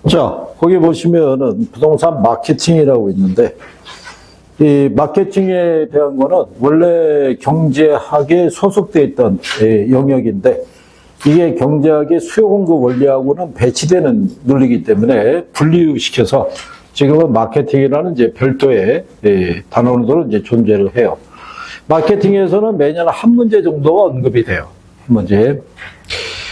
자, 거기 보시면은 부동산 마케팅이라고 있는데, 이 마케팅에 대한 거는 원래 경제학에 소속되어 있던 영역인데, 이게 경제학의 수요 공급 원리하고는 배치되는 논리이기 때문에 분리시켜서 지금은 마케팅이라는 이제 별도의 단원으로 이제 존재를 해요. 마케팅에서는 매년 한 문제 정도가 언급이 돼요. 한 문제.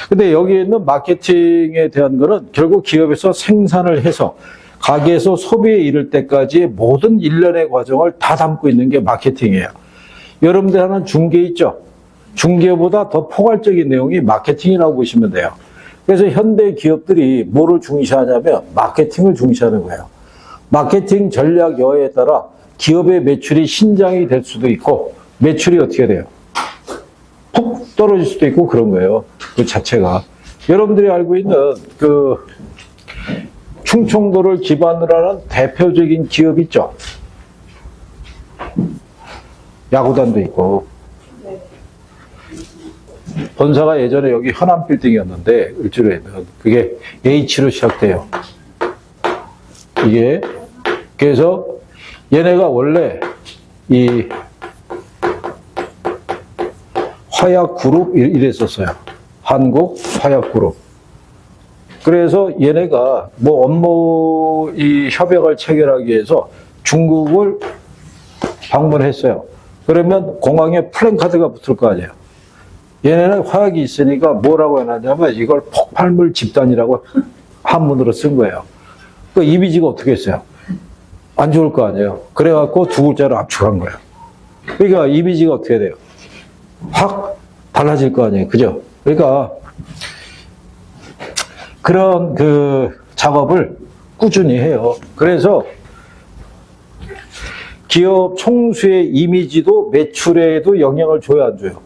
근데 여기 있는 마케팅에 대한 거는 결국 기업에서 생산을 해서 가게에서 소비에 이를 때까지의 모든 일련의 과정을 다 담고 있는 게 마케팅이에요. 여러분들 하는 중개 있죠? 중개보다 더 포괄적인 내용이 마케팅이라고 보시면 돼요. 그래서 현대 기업들이 뭐를 중시하냐면 마케팅을 중시하는 거예요. 마케팅 전략 여하에 따라 기업의 매출이 신장이 될 수도 있고 매출이 어떻게 돼요? 폭 떨어질 수도 있고 그런 거예요. 그 자체가. 여러분들이 알고 있는 그 충청도를 기반으로 하는 대표적인 기업 있죠? 야구단도 있고. 본사가 예전에 여기 현암 빌딩이었는데, 을지로에는. 그게 H로 시작돼요. 이게. 그래서 얘네가 원래 이 화약그룹 이랬었어요. 한국 화약그룹. 그래서 얘네가 뭐 업무 이 협약을 체결하기 위해서 중국을 방문했어요. 그러면 공항에 플랜카드가 붙을 거 아니에요. 얘네는 화약이 있으니까 뭐라고 해놨냐면 이걸 폭발물 집단이라고 한문으로 쓴 거예요. 그 이미지가 어떻게 했어요? 안 좋을 거 아니에요. 그래갖고 두 글자로 압축한 거예요. 그러니까 이미지가 어떻게 돼요? 확 달라질 거 아니에요. 그죠? 그러니까 그런 그 작업을 꾸준히 해요. 그래서 기업 총수의 이미지도 매출에도 영향을 줘요, 안 줘요?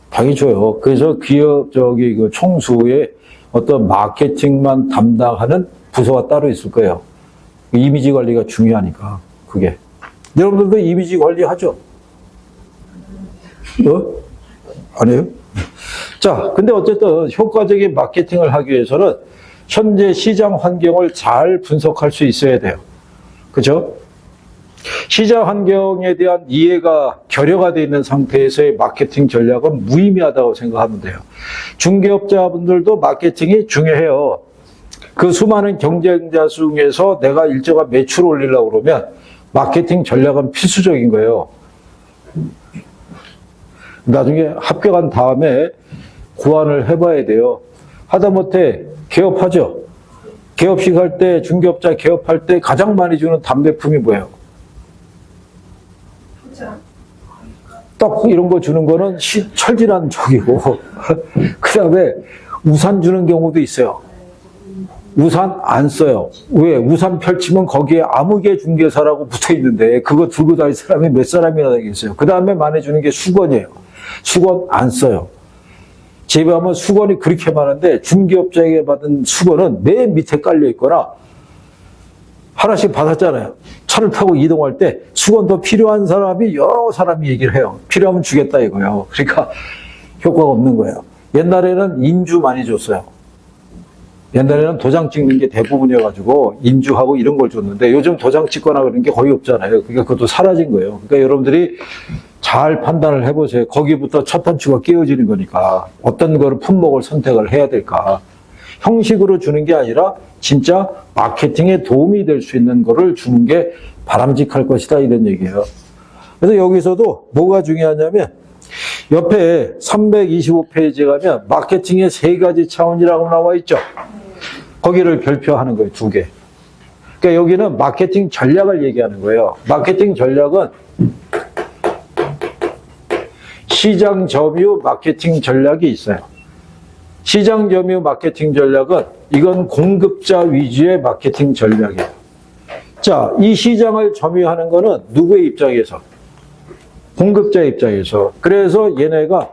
당연히 줘요. 그래서 기업 그 총수의 어떤 마케팅만 담당하는 부서가 따로 있을 거예요. 이미지 관리가 중요하니까, 그게. 여러분들도 이미지 관리하죠? 안 해요? 자, 근데 어쨌든 효과적인 마케팅을 하기 위해서는 현재 시장 환경을 잘 분석할 수 있어야 돼요. 그죠? 시장 환경에 대한 이해가 결여가 되어 있는 상태에서의 마케팅 전략은 무의미하다고 생각하면 돼요. 중개업자분들도 마케팅이 중요해요. 그 수많은 경쟁자 중에서 내가 일정한 매출을 올리려고 그러면 마케팅 전략은 필수적인 거예요. 나중에 합격한 다음에 고안을 해봐야 돼요. 하다못해 개업하죠. 개업식 할 때, 중개업자 개업할 때 가장 많이 주는 답례품이 뭐예요? 떡 이런 거 주는 거는 철진한 족이고 그 다음에 우산 주는 경우도 있어요. 우산 안 써요. 왜? 우산 펼치면 거기에 암흑의 중개사라고 붙어 있는데 그거 들고 다닐 사람이 몇 사람이나 되겠어요. 그 다음에 많이 주는 게 수건이에요. 수건 안 써요. 집에 가면 수건이 그렇게 많은데 중개업자에게 받은 수건은 맨 밑에 깔려 있거나 하나씩 받았잖아요. 차를 타고 이동할 때 수건 더 필요한 사람이 여러 사람이 얘기를 해요. 필요하면 주겠다 이거예요. 그러니까 효과가 없는 거예요. 옛날에는 인주 많이 줬어요. 옛날에는 도장 찍는 게 대부분이어가지고 인주하고 이런 걸 줬는데 요즘 도장 찍거나 그런 게 거의 없잖아요. 그러니까 그것도 사라진 거예요. 그러니까 여러분들이 잘 판단을 해보세요. 거기부터 첫 단추가 끼워지는 거니까 어떤 거를 품목을 선택을 해야 될까. 형식으로 주는 게 아니라 진짜 마케팅에 도움이 될 수 있는 거를 주는 게 바람직할 것이다 이런 얘기예요. 그래서 여기서도 뭐가 중요하냐면 옆에 325페이지에 가면 마케팅의 3가지 차원이라고 나와 있죠. 거기를 별표하는 거예요. 2개. 그러니까 여기는 마케팅 전략을 얘기하는 거예요. 마케팅 전략은 시장 점유 마케팅 전략이 있어요. 시장 점유 마케팅 전략은 이건 공급자 위주의 마케팅 전략이에요. 자, 이 시장을 점유하는 거는 누구의 입장에서? 공급자 입장에서. 그래서 얘네가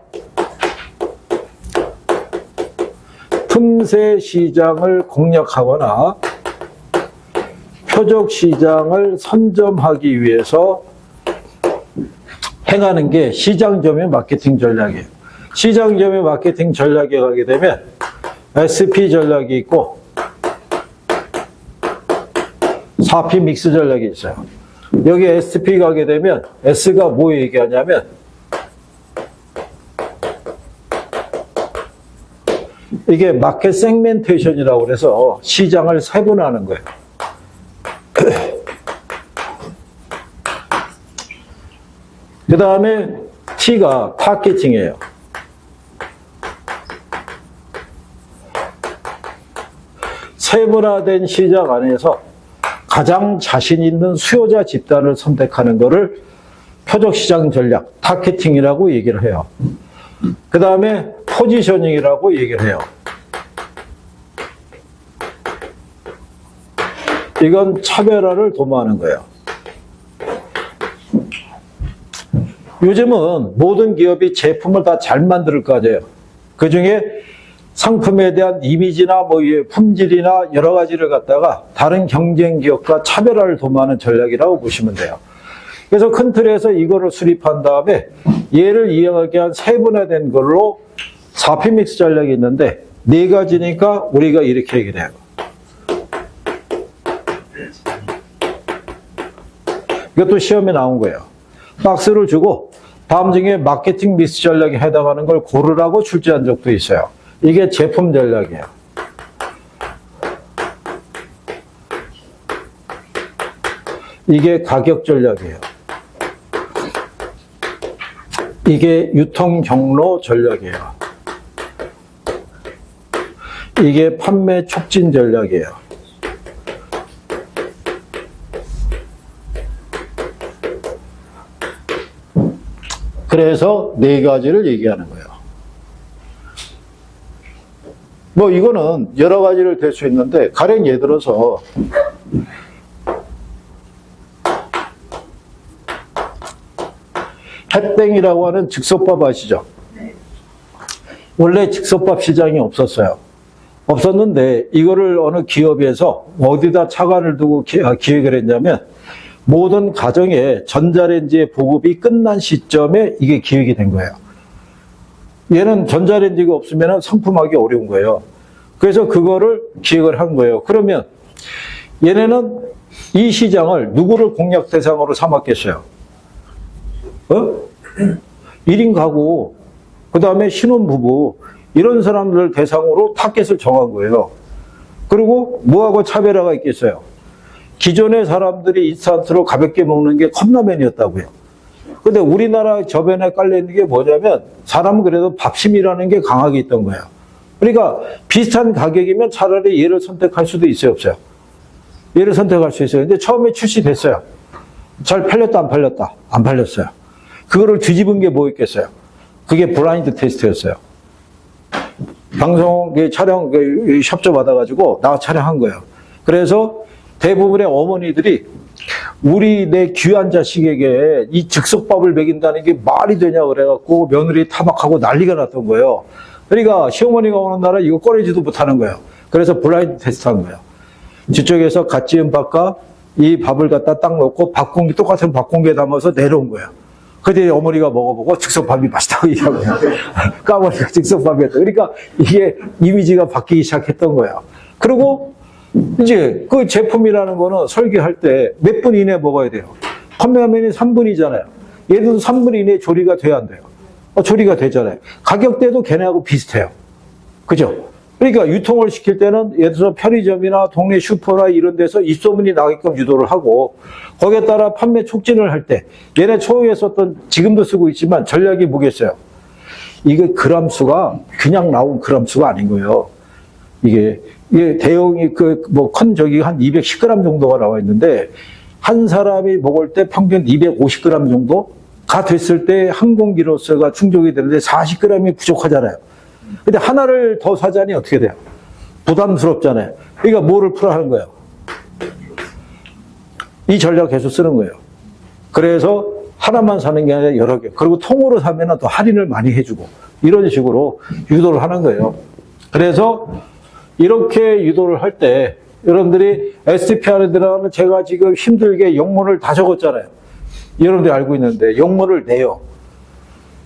틈새 시장을 공략하거나 표적 시장을 선점하기 위해서 행하는 게 시장점의 마케팅 전략이에요. 시장점의 마케팅 전략에 가게 되면 SP 전략이 있고 4P 믹스 전략이 있어요. 여기 SP 가게 되면 S가 뭐 얘기하냐면 이게 마켓 세그멘테이션이라고 그래서 시장을 세분화하는 거예요. 그 다음에 T가 타겟팅이에요. 세분화된 시장 안에서 가장 자신 있는 수요자 집단을 선택하는 것을 표적시장 전략, 타겟팅이라고 얘기를 해요. 그 다음에 포지셔닝이라고 얘기를 해요. 이건 차별화를 도모하는 거예요. 요즘은 모든 기업이 제품을 다 잘 만들 거 아니에요. 그 중에 상품에 대한 이미지나 품질이나 여러 가지를 갖다가 다른 경쟁 기업과 차별화를 도모하는 전략이라고 보시면 돼요. 그래서 큰 틀에서 이거를 수립한 다음에 얘를 이해하게 한 세분화된 걸로 4P 믹스 전략이 있는데 네 가지니까 우리가 이렇게 얘기해요. 이것도 시험에 나온 거예요. 박스를 주고 다음 중에 마케팅 믹스 전략에 해당하는 걸 고르라고 출제한 적도 있어요. 이게 제품 전략이에요. 이게 가격 전략이에요. 이게 유통 경로 전략이에요. 이게 판매 촉진 전략이에요. 그래서 네 가지를 얘기하는 거예요. 뭐 이거는 여러 가지를 될 수 있는데 가령 예를 들어서 햇땡이라고 하는 즉석밥 아시죠? 원래 즉석밥 시장이 없었어요. 없었는데 이거를 어느 기업에서 어디다 차관을 두고 기획을 했냐면 모든 가정에 전자레인지의 보급이 끝난 시점에 이게 기획이 된 거예요. 얘는 전자레인지가 없으면 상품하기 어려운 거예요. 그래서 그거를 기획을 한 거예요. 그러면 얘네는 이 시장을 누구를 공략 대상으로 삼았겠어요? 1인 가구, 그 다음에 신혼부부, 이런 사람들 대상으로 타겟을 정한 거예요. 그리고 뭐하고 차별화가 있겠어요? 기존의 사람들이 인스턴트로 가볍게 먹는 게 컵라면이었다고요. 근데 우리나라 저변에 깔려있는 게 뭐냐면 사람은 그래도 밥심이라는 게 강하게 있던 거예요. 그러니까 비슷한 가격이면 차라리 얘를 선택할 수도 있어요, 없어요? 얘를 선택할 수 있어요. 근데 처음에 출시됐어요. 잘 팔렸다, 안 팔렸다? 안 팔렸어요. 그거를 뒤집은 게 뭐 있겠어요? 그게 블라인드 테스트였어요. 방송 촬영 협조 받아가지고 나 촬영한 거예요. 그래서 대부분의 어머니들이 우리 내 귀한 자식에게 이 즉석밥을 먹인다는 게 말이 되냐 그래갖고 며느리 타박하고 난리가 났던 거예요. 그러니까 시어머니가 오는 날은 이거 꺼내지도 못하는 거예요. 그래서 블라인드 테스트 한 거예요. 뒤쪽에서 갓 지은 밥과 이 밥을 갖다 딱 넣고 밥공기 똑같은 밥공기에 담아서 내려온 거예요. 그때 어머니가 먹어보고 즉석밥이 맛있다고 얘기하고요. 까머니가 즉석밥이었다. 그러니까 이게 이미지가 바뀌기 시작했던 거예요. 그리고 이제 그 제품이라는 거는 설계할 때 몇 분 이내에 먹어야 돼요. 컵라면이 3분이잖아요. 얘도 3분 이내에 조리가 돼야 안 돼요. 조리가 되잖아요. 가격대도 걔네하고 비슷해요. 그죠? 그러니까 유통을 시킬 때는 예를 들어서 편의점이나 동네 슈퍼나 이런 데서 입소문이 나게끔 유도를 하고 거기에 따라 판매 촉진을 할 때 얘네 초기에 썼던 지금도 쓰고 있지만 전략이 뭐겠어요? 이게 그람수가 그냥 나온 그람수가 아닌 거예요. 이게 대용이 큰 저기 한 210g 정도가 나와 있는데 한 사람이 먹을 때 평균 250g 정도가 됐을 때 한 공기로서가 충족이 되는데 40g이 부족하잖아요. 근데 하나를 더 사자니 어떻게 돼요? 부담스럽잖아요. 그러니까 뭐를 풀어하는 거예요? 이 전략 계속 쓰는 거예요. 그래서 하나만 사는 게 아니라 여러 개. 그리고 통으로 사면 더 할인을 많이 해주고 이런 식으로 유도를 하는 거예요. 그래서 이렇게 유도를 할 때 여러분들이 STPR에 들어가면 제가 지금 힘들게 영문을 다 적었잖아요. 여러분들이 알고 있는데 영문을 내요.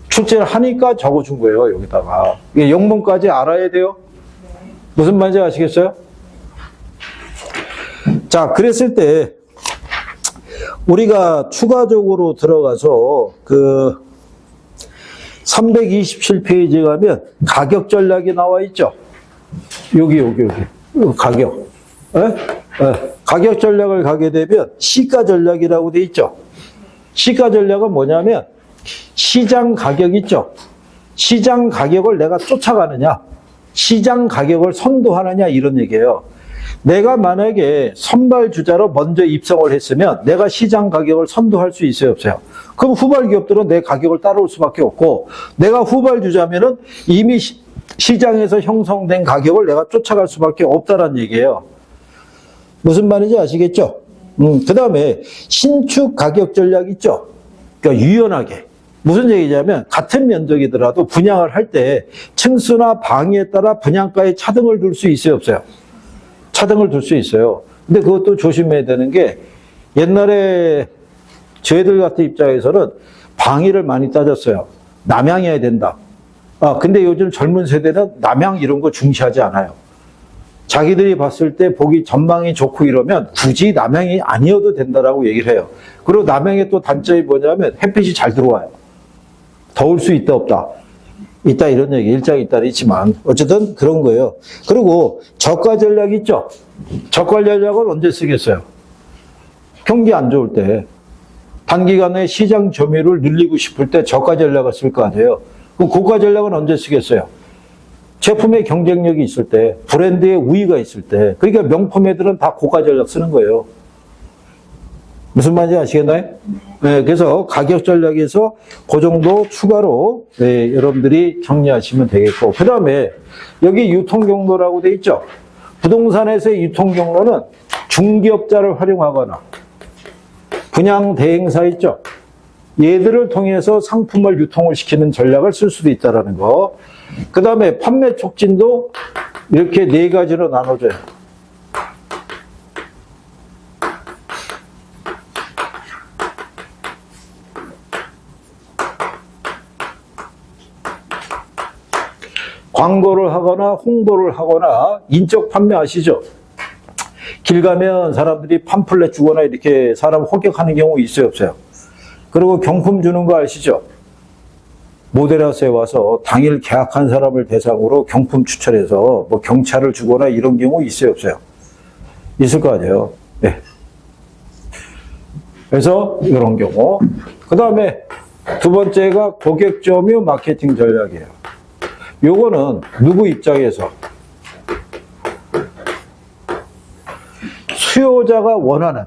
출제를 하니까 적어준 거예요. 여기다가. 이게 영문까지 알아야 돼요. 무슨 말인지 아시겠어요? 자, 그랬을 때 우리가 추가적으로 들어가서 그 327페이지에 가면 가격 전략이 나와 있죠. 여기. 가격. 가격 전략을 가게 되면 시가 전략이라고 돼 있죠. 시가 전략은 뭐냐면 시장 가격 있죠. 시장 가격을 내가 쫓아가느냐, 시장 가격을 선도하느냐 이런 얘기예요. 내가 만약에 선발 주자로 먼저 입성을 했으면 내가 시장 가격을 선도할 수 있어요, 없어요? 그럼 후발 기업들은 내 가격을 따라올 수밖에 없고, 내가 후발 주자면은 이미 시장에서 형성된 가격을 내가 쫓아갈 수밖에 없다는 얘기예요. 무슨 말인지 아시겠죠? 그 다음에 신축 가격 전략 있죠? 그러니까 유연하게. 무슨 얘기냐면 같은 면적이더라도 분양을 할 때 층수나 방위에 따라 분양가에 차등을 둘 수 있어요, 없어요? 차등을 둘 수 있어요. 근데 그것도 조심해야 되는 게, 옛날에 저희들 같은 입장에서는 방위를 많이 따졌어요. 남향해야 된다. 근데 요즘 젊은 세대는 남향 이런 거 중시하지 않아요. 자기들이 봤을 때 보기 전망이 좋고 이러면 굳이 남향이 아니어도 된다라고 얘기를 해요. 그리고 남향의 또 단점이 뭐냐면 햇빛이 잘 들어와요. 더울 수 있다 없다. 있다 이런 얘기, 일장일단이 있지만 어쨌든 그런 거예요. 그리고 저가 전략 있죠. 저가 전략은 언제 쓰겠어요? 경기 안 좋을 때, 단기간에 시장 점유율을 늘리고 싶을 때 저가 전략을 쓸 거 아니에요. 그럼 고가 전략은 언제 쓰겠어요? 제품의 경쟁력이 있을 때, 브랜드의 우위가 있을 때. 그러니까 명품 애들은 다 고가 전략 쓰는 거예요. 무슨 말인지 아시겠나요? 네, 그래서 가격 전략에서 그 정도 추가로 여러분들이 정리하시면 되겠고, 그 다음에 여기 유통 경로라고 돼 있죠. 부동산에서의 유통 경로는 중개업자를 활용하거나 분양 대행사 있죠. 얘들을 통해서 상품을 유통을 시키는 전략을 쓸 수도 있다는 거. 그 다음에 판매 촉진도 이렇게 4가지로 나눠져요. 광고를 하거나 홍보를 하거나 인적 판매 아시죠? 길 가면 사람들이 팜플렛 주거나 이렇게 사람 호객하는 경우 있어요, 없어요? 그리고 경품 주는 거 아시죠? 모델하우스에 와서 당일 계약한 사람을 대상으로 경품 추천해서 뭐 경차를 주거나 이런 경우 있어요, 없어요? 있을 거 아니에요. 네. 그래서 이런 경우. 그 다음에 두 번째가 고객 점유 마케팅 전략이에요. 요거는 누구 입장에서 수요자가 원하는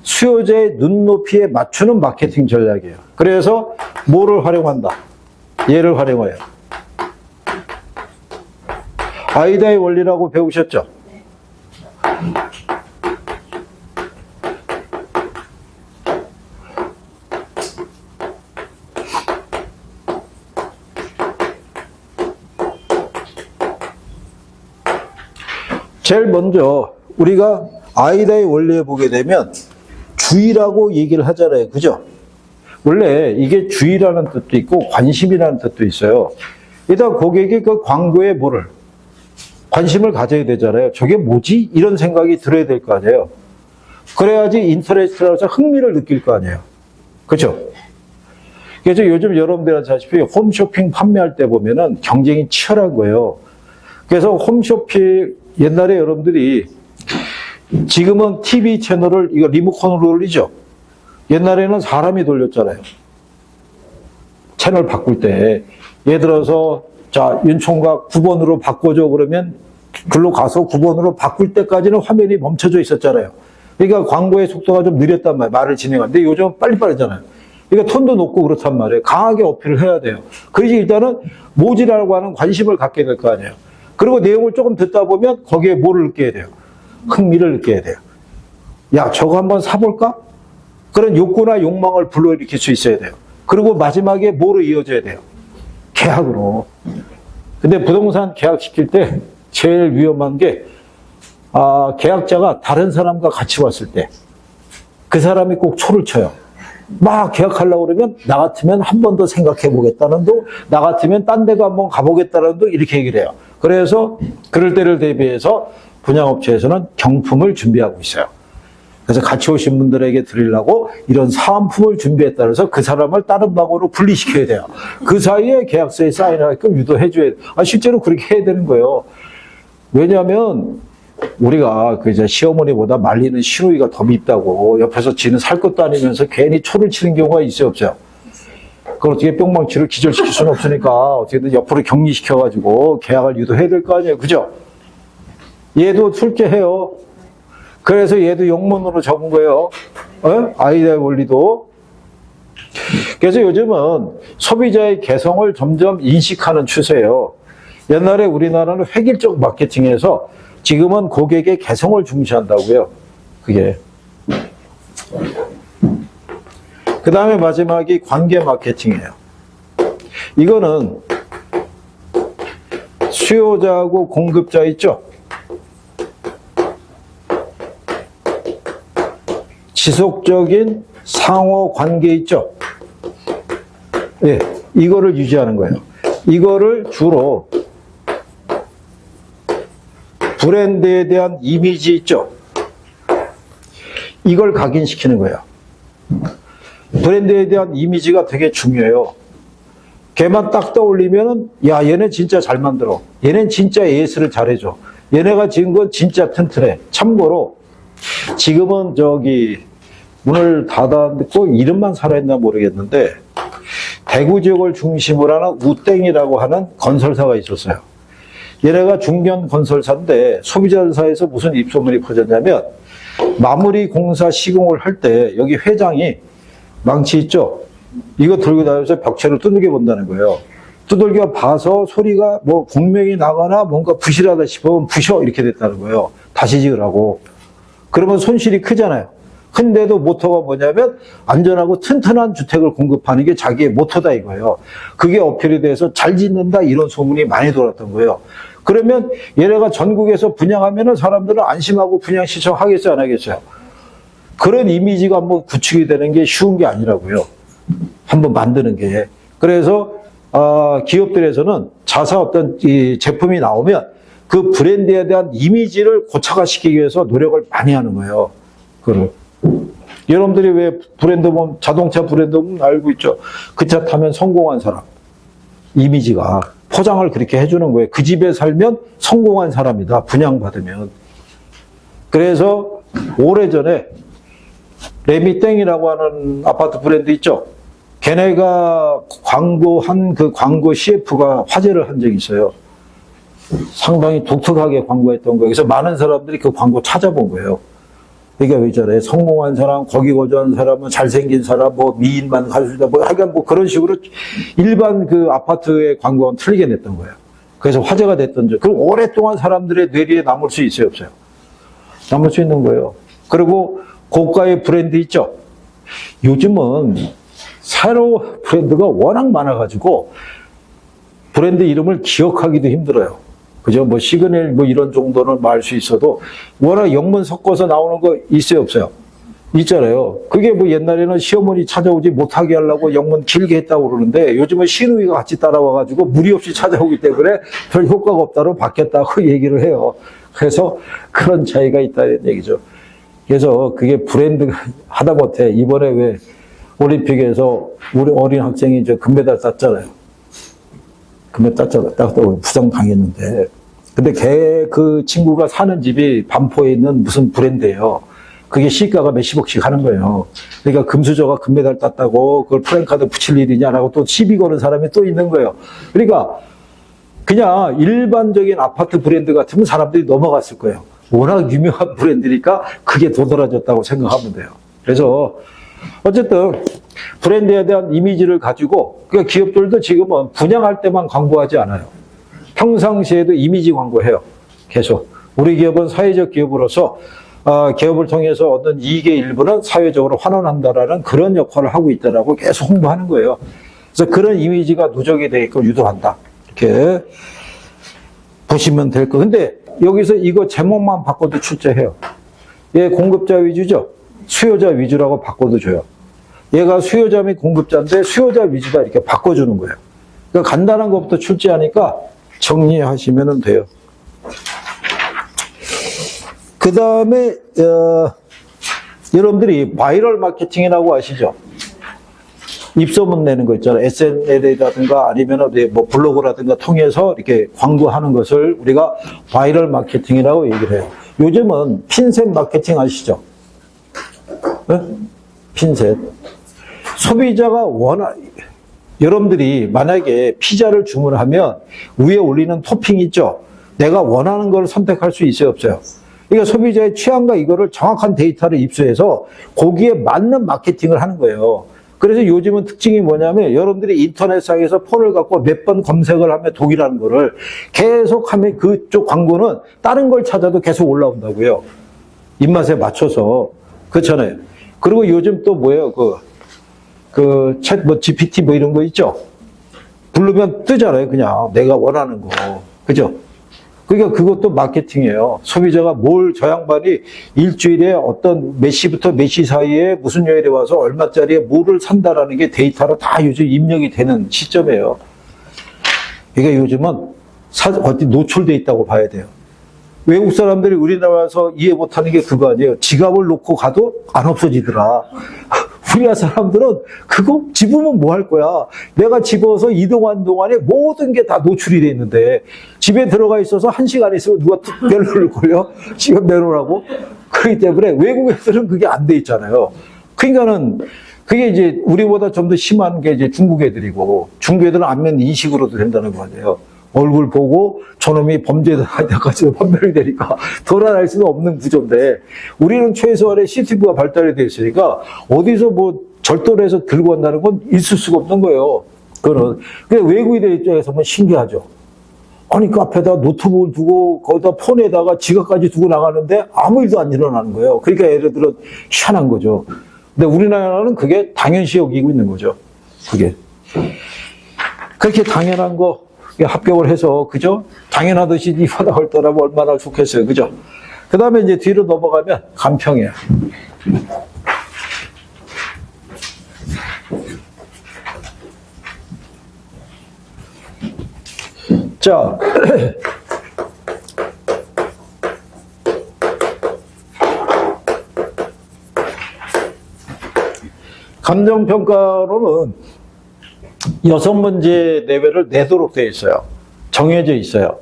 수요자의 눈높이에 맞추는 마케팅 전략이에요. 그래서 뭐를 활용한다? 얘를 활용해요. 아이다의 원리라고 배우셨죠? 제일 먼저 우리가 아이다의 원리에 보게 되면 주의라고 얘기를 하잖아요. 그죠? 원래 이게 주의라는 뜻도 있고 관심이라는 뜻도 있어요. 일단 고객이 그 광고에 뭐를 관심을 가져야 되잖아요. 저게 뭐지? 이런 생각이 들어야 될 거 아니에요. 그래야지 인터레스트라서 흥미를 느낄 거 아니에요. 그죠? 그래서 요즘 여러분들 아시다시피 홈쇼핑 판매할 때 보면은 경쟁이 치열한 거예요. 그래서 홈쇼핑 옛날에 여러분들이 지금은 TV 채널을 이거 리모컨으로 돌리죠. 옛날에는 사람이 돌렸잖아요. 채널 바꿀 때. 예를 들어서 자 윤총각 9번으로 바꿔줘 그러면 글로 가서 9번으로 바꿀 때까지는 화면이 멈춰져 있었잖아요. 그러니까 광고의 속도가 좀 느렸단 말이에요. 말을 진행하는데 요즘은 빨리빨리잖아요. 그러니까 톤도 높고 그렇단 말이에요. 강하게 어필을 해야 돼요. 그래서 일단은 뭐지라고 하는 관심을 갖게 될 거 아니에요. 그리고 내용을 조금 듣다 보면 거기에 뭐를 느껴야 돼요? 흥미를 느껴야 돼요. 야, 저거 한번 사볼까? 그런 욕구나 욕망을 불러일으킬 수 있어야 돼요. 그리고 마지막에 뭐로 이어져야 돼요? 계약으로. 근데 부동산 계약시킬 때 제일 위험한 게 계약자가 다른 사람과 같이 왔을 때 그 사람이 꼭 초를 쳐요. 막 계약하려고 그러면 나 같으면 한 번 더 생각해 보겠다는 도, 나 같으면 딴 데도 한번 가보겠다는 도 이렇게 얘기를 해요. 그래서 그럴 때를 대비해서 분양업체에서는 경품을 준비하고 있어요. 그래서 같이 오신 분들에게 드리려고 이런 사은품을 준비했다 그래서 그 사람을 다른 방으로 분리시켜야 돼요. 그 사이에 계약서에 사인하게끔 유도해줘야 돼요. 실제로 그렇게 해야 되는 거예요. 왜냐하면 우리가 그 이제 시어머니보다 말리는 시누이가 더 밉다고 옆에서 지는 살 것도 아니면서 괜히 초를 치는 경우가 있어요, 없어요? 그걸 어떻게 뿅망치를 기절시킬 수는 없으니까 어떻게든 옆으로 격리시켜가지고 계약을 유도해야 될 거 아니에요, 그죠? 얘도 출제해요. 그래서 얘도 영문으로 적은 거예요. 아이디어의 원리도. 그래서 요즘은 소비자의 개성을 점점 인식하는 추세예요. 옛날에 우리나라는 획일적 마케팅에서 지금은 고객의 개성을 중시한다고요. 그게. 그 다음에 마지막이 관계 마케팅이에요. 이거는 수요자하고 공급자 있죠? 지속적인 상호 관계 있죠? 예, 이거를 유지하는 거예요. 이거를 주로 브랜드에 대한 이미지 있죠? 이걸 각인시키는 거예요. 브랜드에 대한 이미지가 되게 중요해요. 걔만 딱 떠올리면은, 야, 얘네 진짜 잘 만들어. 얘는 진짜 AS를 잘해줘. 얘네가 지은 건 진짜 튼튼해. 참고로, 지금은 문을 닫았고, 이름만 살아있나 모르겠는데, 대구 지역을 중심으로 하는 우땡이라고 하는 건설사가 있었어요. 얘네가 중견 건설사인데 소비자사에서 무슨 입소문이 퍼졌냐면 마무리 공사 시공을 할 때 여기 회장이 망치 있죠? 이거 들고 다니면서 벽체를 두들겨 본다는 거예요. 두들겨 봐서 소리가 뭐 공명이 나거나 뭔가 부실하다 싶으면 부셔 이렇게 됐다는 거예요. 다시 지으라고. 그러면 손실이 크잖아요. 근데도 모토가 뭐냐면 안전하고 튼튼한 주택을 공급하는 게 자기의 모토다 이거예요. 그게 어필이 돼서 잘 짓는다 이런 소문이 많이 돌았던 거예요. 그러면 얘네가 전국에서 분양하면은 사람들은 안심하고 분양 신청하겠어요, 안 하겠어요? 그런 이미지가 뭐 구축이 되는 게 쉬운 게 아니라고요. 한번 만드는 게. 그래서 기업들에서는 자사 어떤 이 제품이 나오면 그 브랜드에 대한 이미지를 고착화시키기 위해서 노력을 많이 하는 거예요. 여러분들이 왜 브랜드 보면 자동차 브랜드 보면 알고 있죠. 그 차 타면 성공한 사람. 이미지가 포장을 그렇게 해주는 거예요. 그 집에 살면 성공한 사람이다. 분양받으면. 그래서 오래전에 레미땡이라고 하는 아파트 브랜드 있죠. 걔네가 광고한 그 광고 CF가 화제를 한 적이 있어요. 상당히 독특하게 광고했던 거예요. 그래서 많은 사람들이 그 광고 찾아본 거예요. 이게 왜 저래? 성공한 사람, 거기 거주한 사람은 잘생긴 사람, 뭐 미인만 갈 수 있다, 뭐 하여간 뭐 그런 식으로 일반 그 아파트의 광고는 틀리게 냈던 거예요. 그래서 화제가 됐던 적. 그럼 오랫동안 사람들의 뇌리에 남을 수 있어요, 없어요? 남을 수 있는 거예요. 그리고 고가의 브랜드 있죠? 요즘은 새로 브랜드가 워낙 많아가지고 브랜드 이름을 기억하기도 힘들어요. 그죠? 뭐 시그널 뭐 이런 정도는 말 수 있어도 워낙 영문 섞어서 나오는 거 있어요, 없어요? 있잖아요. 그게 뭐 옛날에는 시어머니 찾아오지 못하게 하려고 영문 길게 했다고 그러는데 요즘은 시누이가 같이 따라와가지고 무리 없이 찾아오기 때문에 별 효과가 없다로 바뀌었다고 얘기를 해요. 그래서 그런 차이가 있다는 얘기죠. 그래서 그게 브랜드가 하다못해 이번에 왜 올림픽에서 우리 어린 학생이 금메달 땄잖아요. 금메달 땄다고 부상 당했는데. 근데 그 친구가 사는 집이 반포에 있는 무슨 브랜드예요. 그게 시가가 몇십억씩 하는 거예요. 그러니까 금수저가 금메달 땄다고 그걸 프랜카드 붙일 일이냐라고 또 시비 거는 사람이 또 있는 거예요. 그러니까 그냥 일반적인 아파트 브랜드 같으면 사람들이 넘어갔을 거예요. 워낙 유명한 브랜드니까 그게 도드라졌다고 생각하면 돼요. 그래서 어쨌든 브랜드에 대한 이미지를 가지고 그러니까 기업들도 지금은 분양할 때만 광고하지 않아요. 평상시에도 이미지 광고해요. 계속. 우리 기업은 사회적 기업으로서 기업을 통해서 얻는 이익의 일부는 사회적으로 환원한다라는 그런 역할을 하고 있다라고 계속 홍보하는 거예요. 그래서 그런 이미지가 누적이 되게끔 유도한다. 이렇게 보시면 될 거. 근데 여기서 이거 제목만 바꿔도 출제해요. 얘 공급자 위주죠? 수요자 위주라고 바꿔도 줘요. 얘가 수요자 및 공급자인데 수요자 위주다 이렇게 바꿔주는 거예요. 그러니까 간단한 것부터 출제하니까 정리하시면 돼요. 그 다음에 여러분들이 바이럴 마케팅이라고 아시죠? 입소문 내는 거 있잖아요. SNL이라든가 아니면 뭐 블로그라든가 통해서 이렇게 광고하는 것을 우리가 바이럴 마케팅이라고 얘기를 해요. 요즘은 핀셋 마케팅 아시죠? 네? 핀셋. 소비자가 여러분들이 만약에 피자를 주문하면 위에 올리는 토핑 있죠? 내가 원하는 걸 선택할 수 있어요, 없어요? 그러니까 소비자의 취향과 이거를 정확한 데이터를 입수해서 거기에 맞는 마케팅을 하는 거예요. 그래서 요즘은 특징이 뭐냐면 여러분들이 인터넷상에서 폰을 갖고 몇 번 검색을 하면 독이라는 거를 계속 하면 그쪽 광고는 다른 걸 찾아도 계속 올라온다고요. 입맛에 맞춰서. 그렇잖아요. 그리고 요즘 또 뭐예요? 챗 GPT 뭐 이런 거 있죠? 부르면 뜨잖아요. 그냥 내가 원하는 거. 그죠? 그러니까 그것도 마케팅이에요. 소비자가 저 양반이 일주일에 어떤 몇 시부터 몇 시 사이에 무슨 요일에 와서 얼마짜리에 뭐를 산다라는 게 데이터로 다 요즘 입력이 되는 시점이에요. 그러니까 요즘은 어디 노출돼 있다고 봐야 돼요. 외국 사람들이 우리나라 와서 이해 못하는 게 그거 아니에요. 지갑을 놓고 가도 안 없어지더라. 우리나라 사람들은 그거 집으면 뭐 할 거야. 내가 집어서 이동한 동안에 모든 게 다 노출이 돼 있는데 집에 들어가 있어서 1시간 있으면 누가 벨을 걸려? 지갑 내놓으라고? 그렇기 때문에 외국에서는 그게 안 돼 있잖아요. 그러니까는 그게 이제 우리보다 좀 더 심한 게 이제 중국 애들이고 중국 애들은 안면 인식으로도 된다는 거 아니에요. 얼굴 보고 저놈이 범죄자까지 판별이 되니까 돌아날 수는 없는 구조인데 우리는 최소한의 CCTV가 발달이 되어 있으니까 어디서 뭐 절도를 해서 들고 간다는 건 있을 수가 없는 거예요. 그거는. 근데 외국인들 입장에서 보면 신기하죠. 아니 카페에다 노트북을 두고 거기다 폰에다가 지갑까지 두고 나가는데 아무 일도 안 일어나는 거예요. 그러니까 얘네들은 희한한 거죠. 근데 우리나라는 그게 당연시 여기고 있는 거죠. 그게. 그렇게 당연한 거 합격을 해서, 그죠? 당연하듯이 이 바닥을 떠나면 얼마나 좋겠어요. 그죠? 그 다음에 이제 뒤로 넘어가면 간평이에요. 자, 감정평가로는 6문제 내외를 내도록 되어 있어요. 정해져 있어요.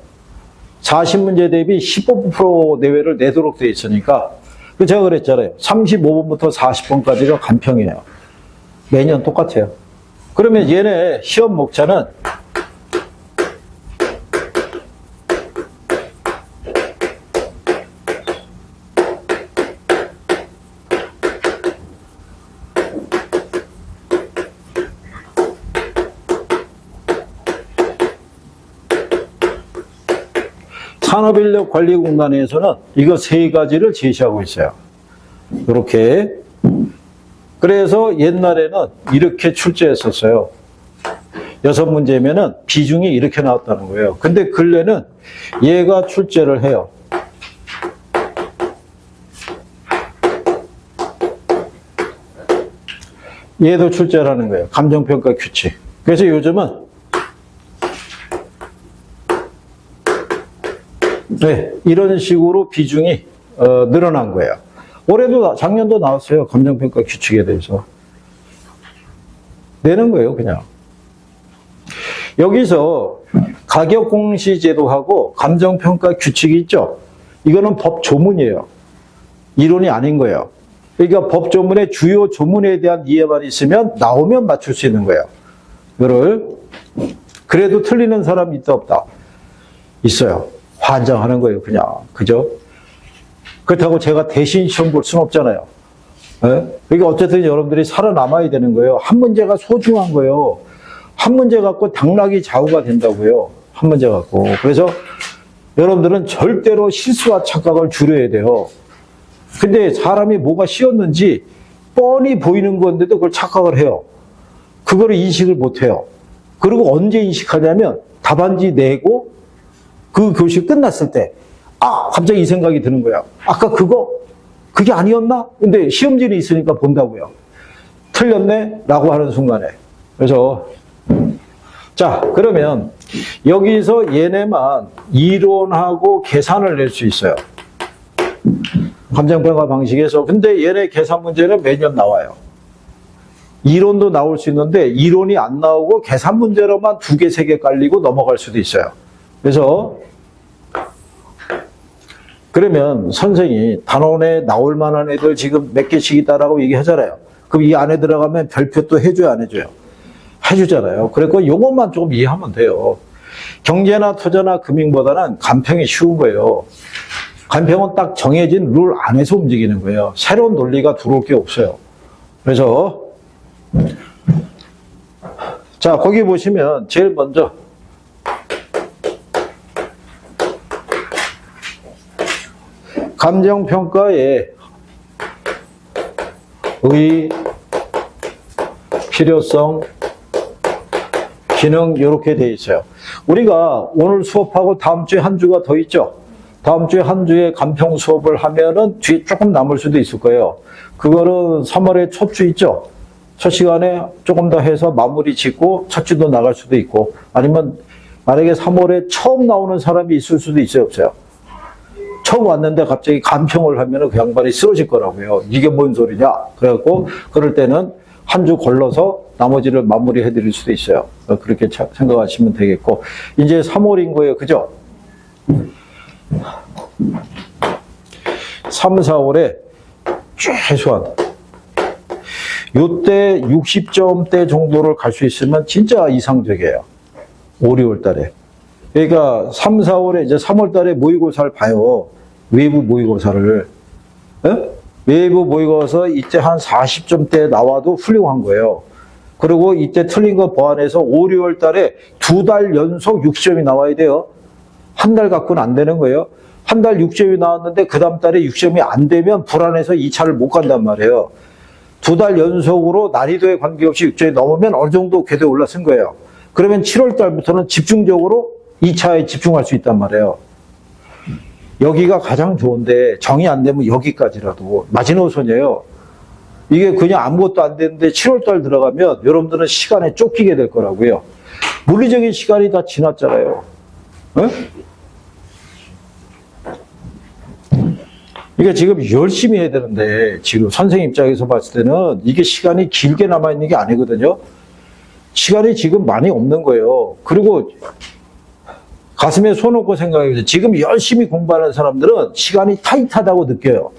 40문제 대비 15% 내외를 내도록 되어 있으니까 제가 그랬잖아요. 35번부터 40번까지가 간평이에요. 매년 똑같아요. 그러면 얘네 시험 목차는 산업인력관리공단에서는 이거 3가지를 제시하고 있어요. 이렇게. 그래서 옛날에는 이렇게 출제했었어요. 6문제면은 비중이 이렇게 나왔다는 거예요. 근데 근래는 얘가 출제를 해요. 얘도 출제를 하는 거예요. 감정평가 규칙. 그래서 요즘은 네, 이런 식으로 비중이 늘어난 거예요. 올해도 작년도 나왔어요. 감정평가 규칙에 대해서. 내는 거예요, 그냥. 여기서 가격공시제도하고 감정평가 규칙이 있죠. 이거는 법 조문이에요. 이론이 아닌 거예요. 그러니까 법 조문의 주요 조문에 대한 이해만 있으면 나오면 맞출 수 있는 거예요. 이거를 그래도 틀리는 사람이 있다 없다? 있어요. 환장하는 거예요, 그냥. 그죠? 그렇다고 제가 대신 시험 볼 수는 없잖아요. 네? 그러니까 어쨌든 여러분들이 살아남아야 되는 거예요. 한 문제가 소중한 거예요. 한 문제 갖고 당락이 좌우가 된다고요. 한 문제 갖고. 그래서 여러분들은 절대로 실수와 착각을 줄여야 돼요. 근데 사람이 뭐가 쉬웠는지 뻔히 보이는 건데도 그걸 착각을 해요. 그거를 인식을 못 해요. 그리고 언제 인식하냐면 답안지 내고 그 그 교실 끝났을 때, 갑자기 이 생각이 드는 거야. 아까 그게 아니었나? 근데 시험지는 있으니까 본다고요. 틀렸네? 라고 하는 순간에. 그래서, 자, 그러면 여기서 얘네만 이론하고 계산을 낼 수 있어요. 감정평가 방식에서. 근데 얘네 계산 문제는 매년 나와요. 이론도 나올 수 있는데 이론이 안 나오고 계산 문제로만 2개, 3개 깔리고 넘어갈 수도 있어요. 그래서 그러면 선생이 단원에 나올 만한 애들 지금 몇 개씩 있다라고 얘기하잖아요. 그럼 이 안에 들어가면 별표 또 해줘요, 안 해줘요? 해주잖아요. 그래서 요것만 조금 이해하면 돼요. 경제나 투자나 금융보다는 간평이 쉬운 거예요. 간평은 딱 정해진 룰 안에서 움직이는 거예요. 새로운 논리가 들어올 게 없어요. 그래서 자, 거기 보시면 제일 먼저 감정평가의 의, 필요성, 기능 이렇게 돼 있어요. 우리가 오늘 수업하고 다음 주에 한 주가 더 있죠. 다음 주에 한 주에 간평 수업을 하면은 뒤에 조금 남을 수도 있을 거예요. 그거는 3월에 첫 주 있죠. 첫 시간에 조금 더 해서 마무리 짓고 첫 주도 나갈 수도 있고, 아니면 만약에 3월에 처음 나오는 사람이 있을 수도 있어요, 없어요? 처음 왔는데 갑자기 간평을 하면은 그 양반이 쓰러질 거라고요. 이게 뭔 소리냐? 그래갖고 그럴 때는 한 주 걸러서 나머지를 마무리해 드릴 수도 있어요. 그렇게 생각하시면 되겠고, 이제 3월인 거예요. 그죠? 3, 4월에 최소한 요때 60점대 정도를 갈 수 있으면 진짜 이상적이에요. 5, 6월 달에. 그러니까 3, 4월에 이제 3월 달에 모의고사를 봐요. 외부 모의고사를. 에? 외부 모의고사 이때 한 40점대 나와도 훌륭한 거예요. 그리고 이때 틀린 거 보완해서 5, 6월 달에 2달 연속 60점이 나와야 돼요. 한 달 갖고는 안 되는 거예요. 한 달 6점이 나왔는데 그 다음 달에 6점이 안 되면 불안해서 2차를 못 간단 말이에요. 2달 연속으로 난이도에 관계없이 6점이 넘으면 어느 정도 궤도에 올라선 거예요. 그러면 7월 달부터는 집중적으로 2차에 집중할 수 있단 말이에요. 여기가 가장 좋은데 정이 안 되면 여기까지라도 마지노선이에요. 이게 그냥 아무것도 안 되는데 7월 달 들어가면 여러분들은 시간에 쫓기게 될 거라고요. 물리적인 시간이 다 지났잖아요. 네? 그러니까 지금 열심히 해야 되는데 지금 선생님 입장에서 봤을 때는 이게 시간이 길게 남아있는 게 아니거든요. 시간이 지금 많이 없는 거예요. 그리고 가슴에 손 얹고 생각해보세요. 지금 열심히 공부하는 사람들은 시간이 타이트하다고 느껴요.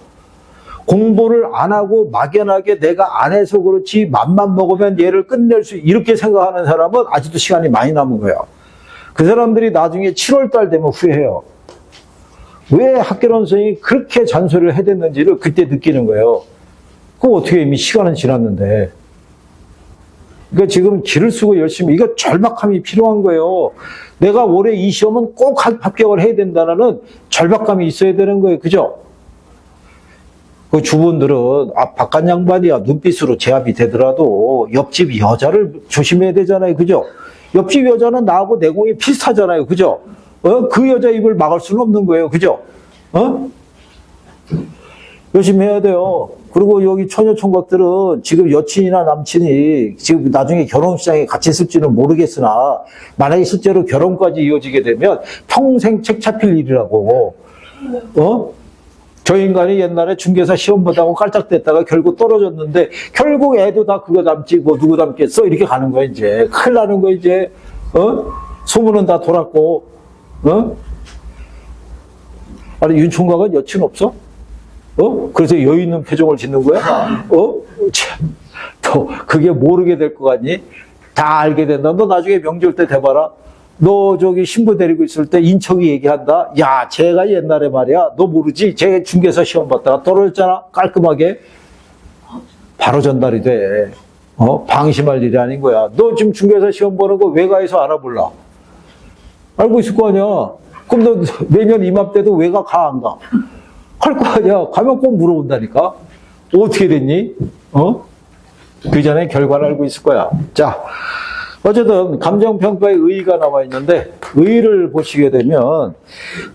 공부를 안 하고 막연하게 내가 안 해서 그렇지 맘만 먹으면 얘를 끝낼 수 이렇게 생각하는 사람은 아직도 시간이 많이 남은 거예요. 그 사람들이 나중에 7월 달 되면 후회해요. 왜 학교론 선생님이 그렇게 잔소리를 해댔는지를 그때 느끼는 거예요. 그거 어떻게 이미 시간은 지났는데. 그러니까 지금 기를 쓰고 열심히, 이거 절박함이 필요한 거예요. 내가 올해 이 시험은 꼭 합격을 해야 된다는 절박감이 있어야 되는 거예요. 그죠? 그 주부들은, 바깥 양반이야. 눈빛으로 제압이 되더라도 옆집 여자를 조심해야 되잖아요. 그죠? 옆집 여자는 나하고 내공이 비슷하잖아요. 그죠? 그 여자 입을 막을 수는 없는 거예요. 그죠? 열심히 해야 돼요. 그리고 여기 처녀총각들은 지금 여친이나 남친이 지금 나중에 결혼시장에 같이 있을지는 모르겠으나 만약에 실제로 결혼까지 이어지게 되면 평생 책 잡힐 일이라고. 저 인간이 옛날에 중개사 시험 보다고 깔짝댔다가 결국 떨어졌는데 결국 애도 다 그거 닮지 뭐 누구 닮겠어? 이렇게 가는 거야 이제. 큰일 나는 거야 이제. 소문은 다 돌았고. 아니 윤총각은 여친 없어? 그래서 여유 있는 표정을 짓는 거야? 참, 너 그게 모르게 될 것 같니? 다 알게 된다. 너 나중에 명절 때 돼봐라. 너 저기 신부 데리고 있을 때 인척이 얘기한다. 야, 쟤가 옛날에 말이야. 너 모르지? 쟤 중개사 시험 봤다가 떨어졌잖아. 깔끔하게. 바로 전달이 돼. 방심할 일이 아닌 거야. 너 지금 중개사 시험 보는 거 외가에서 알아볼라. 알고 있을 거 아니야. 그럼 너 내년 이맘때도 외가 가, 안 가? 할 거 아니야. 가면 꼭 물어본다니까. 어떻게 됐니? 그 전에 결과를 알고 있을 거야. 자, 어쨌든 감정평가의 의의가 나와 있는데 의의를 보시게 되면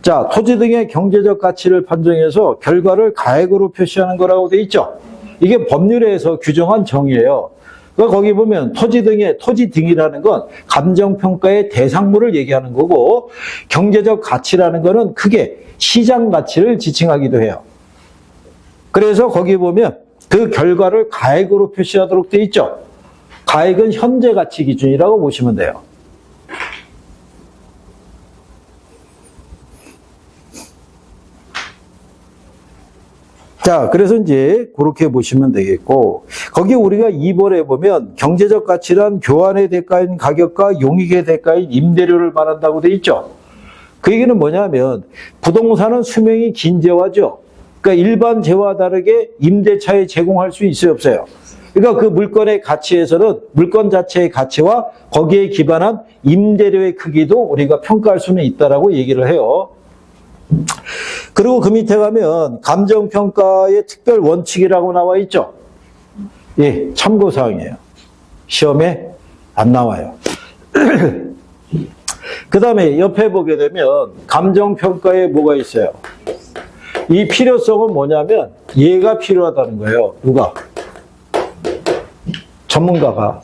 자, 토지 등의 경제적 가치를 판정해서 결과를 가액으로 표시하는 거라고 돼 있죠. 이게 법률에서 규정한 정의예요. 그러니까 거기 보면 토지 등이라는 건 감정평가의 대상물을 얘기하는 거고 경제적 가치라는 거는 크게 시장 가치를 지칭하기도 해요. 그래서 거기 보면 그 결과를 가액으로 표시하도록 돼 있죠. 가액은 현재 가치 기준이라고 보시면 돼요. 자, 그래서 이제 그렇게 보시면 되겠고, 거기 우리가 2번에 보면 경제적 가치란 교환의 대가인 가격과 용익의 대가인 임대료를 말한다고 돼 있죠. 그 얘기는 뭐냐면 부동산은 수명이 긴 재화죠. 그러니까 일반 재화와 다르게 임대차에 제공할 수 있어요, 없어요? 그러니까 그 물건의 가치에서는 물건 자체의 가치와 거기에 기반한 임대료의 크기도 우리가 평가할 수는 있다라고 얘기를 해요. 그리고 그 밑에 가면 감정평가의 특별 원칙이라고 나와 있죠. 예, 참고사항이에요. 시험에 안 나와요. 그 다음에 옆에 보게 되면 감정평가에 뭐가 있어요? 이 필요성은 뭐냐면 얘가 필요하다는 거예요. 누가? 전문가가.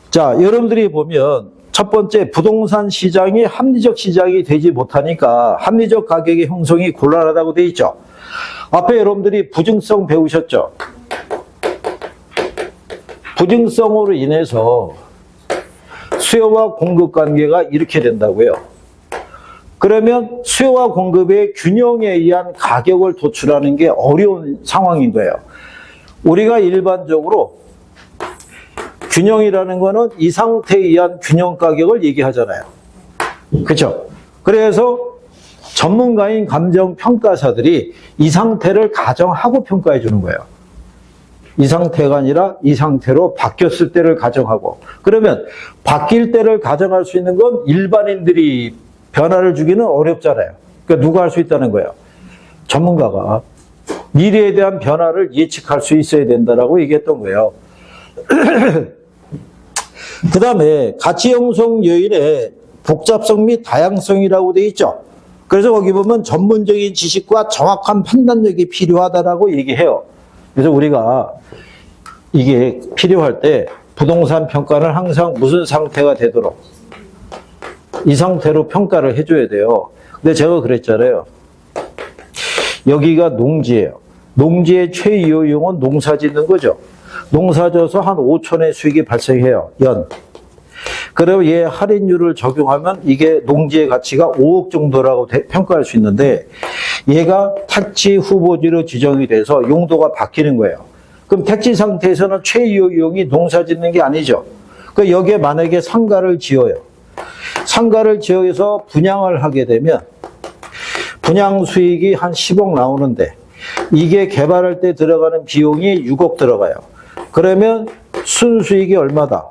자, 여러분들이 보면 첫 번째, 부동산 시장이 합리적 시장이 되지 못하니까 합리적 가격의 형성이 곤란하다고 돼 있죠. 앞에 여러분들이 부증성 배우셨죠? 부증성으로 인해서 수요와 공급 관계가 이렇게 된다고요. 그러면 수요와 공급의 균형에 의한 가격을 도출하는 게 어려운 상황인 거예요. 우리가 일반적으로 균형이라는 거는 이 상태에 의한 균형 가격을 얘기하잖아요. 그렇죠? 그래서 전문가인 감정평가사들이 이 상태를 가정하고 평가해 주는 거예요. 이 상태가 아니라 이 상태로 바뀌었을 때를 가정하고, 그러면 바뀔 때를 가정할 수 있는 건 일반인들이 변화를 주기는 어렵잖아요. 그러니까 누가 할 수 있다는 거예요? 전문가가 미래에 대한 변화를 예측할 수 있어야 된다라고 얘기했던 거예요. 그 다음에 가치 형성 요인의 복잡성 및 다양성이라고 돼 있죠. 그래서 거기 보면 전문적인 지식과 정확한 판단력이 필요하다라고 얘기해요. 그래서 우리가 이게 필요할 때 부동산 평가는 항상 무슨 상태가 되도록 이 상태로 평가를 해줘야 돼요. 근데 제가 그랬잖아요. 여기가 농지예요. 농지의 최이용은 농사 짓는 거죠. 농사 져서 한 5천의 수익이 발생해요. 연. 그러면 얘 할인율을 적용하면 이게 농지의 가치가 5억 정도라고 평가할 수 있는데 얘가 택지 후보지로 지정이 돼서 용도가 바뀌는 거예요. 그럼 택지 상태에서는 최이용이 농사 짓는 게 아니죠. 그러니까 여기에 만약에 상가를 지어요. 상가를 지어서 분양을 하게 되면 분양 수익이 한 10억 나오는데 이게 개발할 때 들어가는 비용이 6억 들어가요. 그러면 순수익이 얼마다?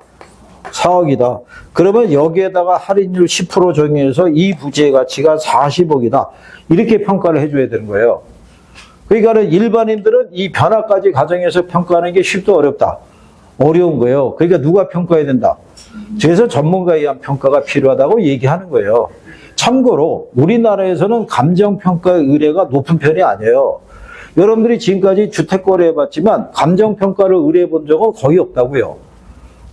4억이다. 그러면 여기에다가 할인율 10% 적용해서 이 부지의 가치가 40억이다. 이렇게 평가를 해줘야 되는 거예요. 그러니까 일반인들은 이 변화까지 가정해서 평가하는 게 쉽도 어렵다. 어려운 거예요. 그러니까 누가 평가해야 된다. 그래서 전문가에 의한 평가가 필요하다고 얘기하는 거예요. 참고로 우리나라에서는 감정평가의 의뢰가 높은 편이 아니에요. 여러분들이 지금까지 주택거래 해봤지만 감정평가를 의뢰해 본 적은 거의 없다고요.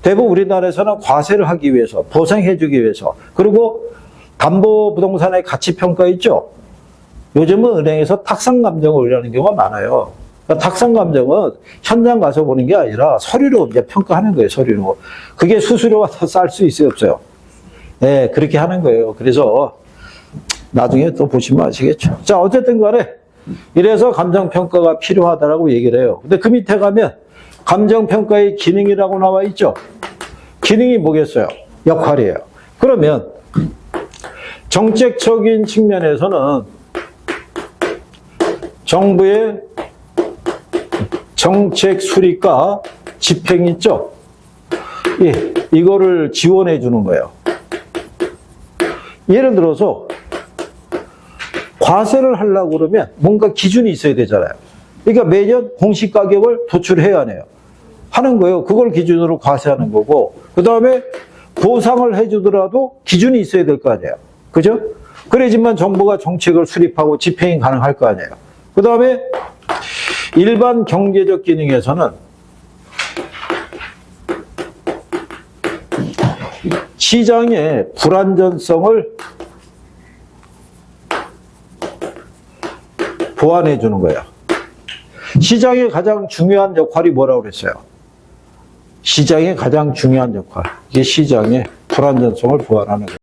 대부분 우리나라에서는 과세를 하기 위해서, 보상해주기 위해서, 그리고 담보부동산의 가치평가 있죠? 요즘은 은행에서 탁상감정을 의뢰하는 경우가 많아요. 그러니까 탁상감정은 현장 가서 보는 게 아니라 서류로 이제 평가하는 거예요, 서류로. 그게 수수료가 더 쌀 수 있어요, 없어요? 네, 그렇게 하는 거예요. 그래서 나중에 또 보시면 아시겠죠. 자, 어쨌든 간에 이래서 감정평가가 필요하다라고 얘기를 해요. 근데 그 밑에 가면 감정평가의 기능이라고 나와 있죠. 기능이 뭐겠어요? 역할이에요. 그러면 정책적인 측면에서는 정부의 정책 수립과 집행 있죠. 예, 이거를 지원해 주는 거예요. 예를 들어서 과세를 하려고 그러면 뭔가 기준이 있어야 되잖아요. 그러니까 매년 공시가격을 도출해야 해요. 하는 거예요. 그걸 기준으로 과세하는 거고, 그 다음에 보상을 해주더라도 기준이 있어야 될 거 아니에요. 그죠? 그래야지만 정부가 정책을 수립하고 집행이 가능할 거 아니에요. 그 다음에 일반 경제적 기능에서는 시장의 불안전성을 보완해 주는 거예요. 시장의 가장 중요한 역할이 뭐라고 그랬어요? 시장의 가장 중요한 역할. 이게 시장의 불안전성을 보완하는 거예요.